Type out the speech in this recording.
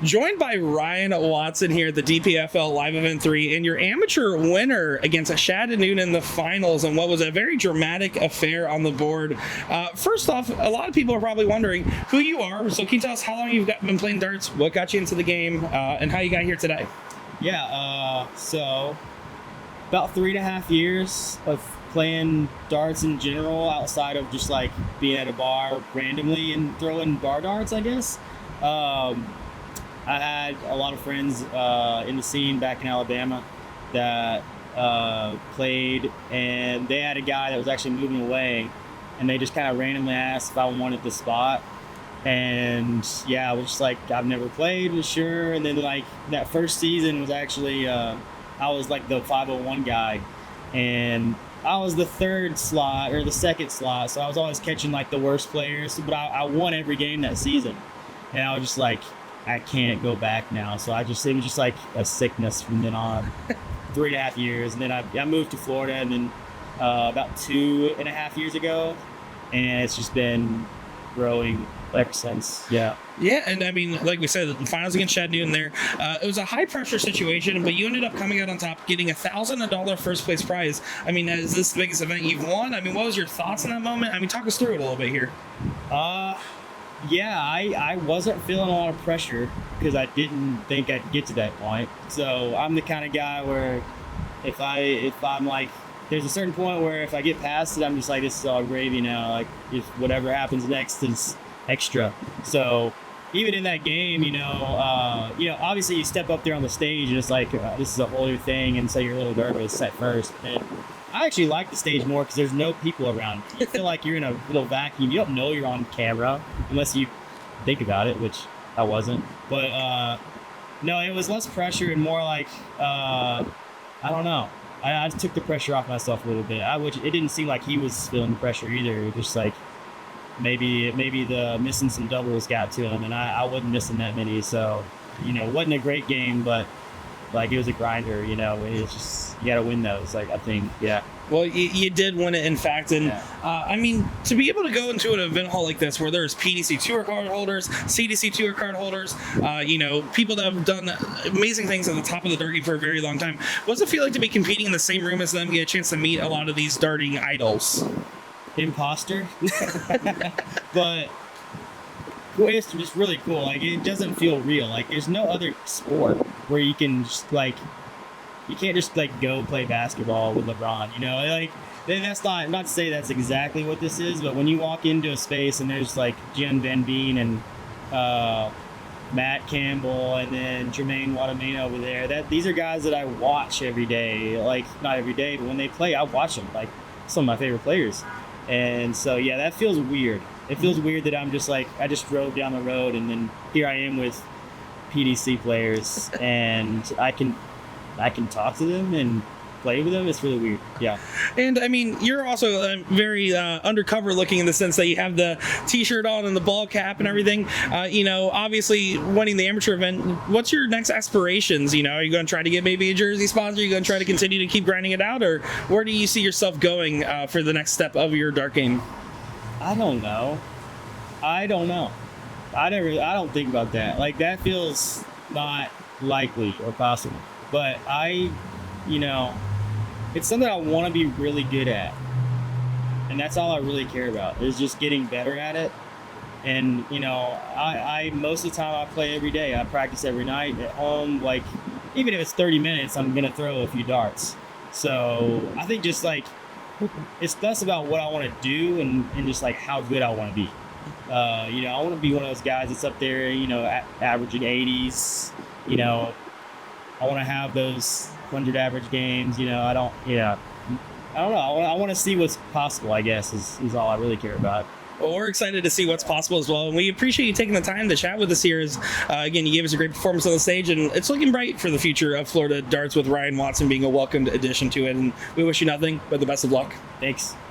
Joined by Ryan Watson here at the DPFL Live Event 3 and your amateur winner against Shad Newton in the finals and what was a very dramatic affair on the board. First off, a lot of people are probably wondering who you are. So can you tell us how long you've been playing darts, what got you into the game, and how you got here today? Yeah, so about 3.5 years of playing darts in general outside of just like being at a bar randomly and throwing bar darts, I guess. I had a lot of friends in the scene back in Alabama that played, and they had a guy that was actually moving away, and they just kind of randomly asked if I wanted the spot. And yeah, I was just like, I've never played, was sure. And then like that first season was actually, I was like the 501 guy, and I was the third slot or the second slot, so I was always catching like the worst players, but I won every game that season. And I was just like, I can't go back now. So it was just like a sickness from then on. 3.5 years. And then I moved to Florida, and then about 2.5 years ago. And it's just been growing ever since. Yeah. Yeah, and I mean, like we said, the finals against Shad Newton there, it was a high-pressure situation, but you ended up coming out on top, getting $1,000 first-place prize. I mean, is this the biggest event you've won? I mean, what was your thoughts in that moment? I mean, talk us through it a little bit here. Yeah, I wasn't feeling a lot of pressure because I didn't think I'd get to that point. So I'm the kind of guy where if I'm like, there's a certain point where if I get past it, I'm just like, this is all gravy now. Like, if whatever happens next is extra. So even in that game, obviously you step up there on the stage and it's like, this is a whole new thing, and so you're a little nervous at first. And I actually like the stage more because there's no people around. You feel like you're in a little vacuum. You don't know you're on camera unless you think about it, which I wasn't. But no, it was less pressure and more like, I don't know. I took the pressure off myself a little bit. It didn't seem like he was feeling the pressure either. It was just like maybe the missing some doubles got to him, and I wasn't missing that many. So, it wasn't a great game, but like it was a grinder, it's just, you got to win those. Like, I think, yeah. Well, you did win it, in fact, and yeah. I mean, to be able to go into an event hall like this where there's PDC Tour card holders, CDC Tour card holders, people that have done amazing things at the top of the dart game for a very long time, what's it feel like to be competing in the same room as them, get a chance to meet a lot of these darting idols? Imposter. But it's just really cool. Like, it doesn't feel real. Like, there's no other sport where you can just like, you can't just like go play basketball with LeBron, like, then that's not to say that's exactly what this is, but when you walk into a space and there's like Jim Van Veen and Matt Campbell and then Jermaine Watamena over there, these are guys that I watch every day. Like, not every day, but when they play, I watch them. Like, some of my favorite players. And so, yeah, that feels weird. It feels weird that I'm just like, I just drove down the road and then here I am with PDC players and I can talk to them and play with them. It's really weird. Yeah. And I mean, you're also very undercover looking in the sense that you have the t-shirt on and the ball cap and everything. Obviously winning the amateur event, what's your next aspirations? Are you going to try to get maybe a jersey sponsor? Are you going to try to continue to keep grinding it out, or where do you see yourself going for the next step of your dart game? I don't know. I don't think about that. Like, that feels not likely or possible. But it's something I want to be really good at. And that's all I really care about, is just getting better at it. And, I most of the time I play every day. I practice every night at home. Like, even if it's 30 minutes, I'm going to throw a few darts. So I think just like, it's less about what I want to do and just like how good I want to be. I want to be one of those guys that's up there, averaging 80s, I want to have those 100 average games. I don't know. I want to see what's possible, I guess, is all I really care about. Well, we're excited to see what's possible as well, and we appreciate you taking the time to chat with us here. Again, you gave us a great performance on the stage, and it's looking bright for the future of Florida darts with Ryan Watson being a welcomed addition to it, and we wish you nothing but the best of luck. Thanks.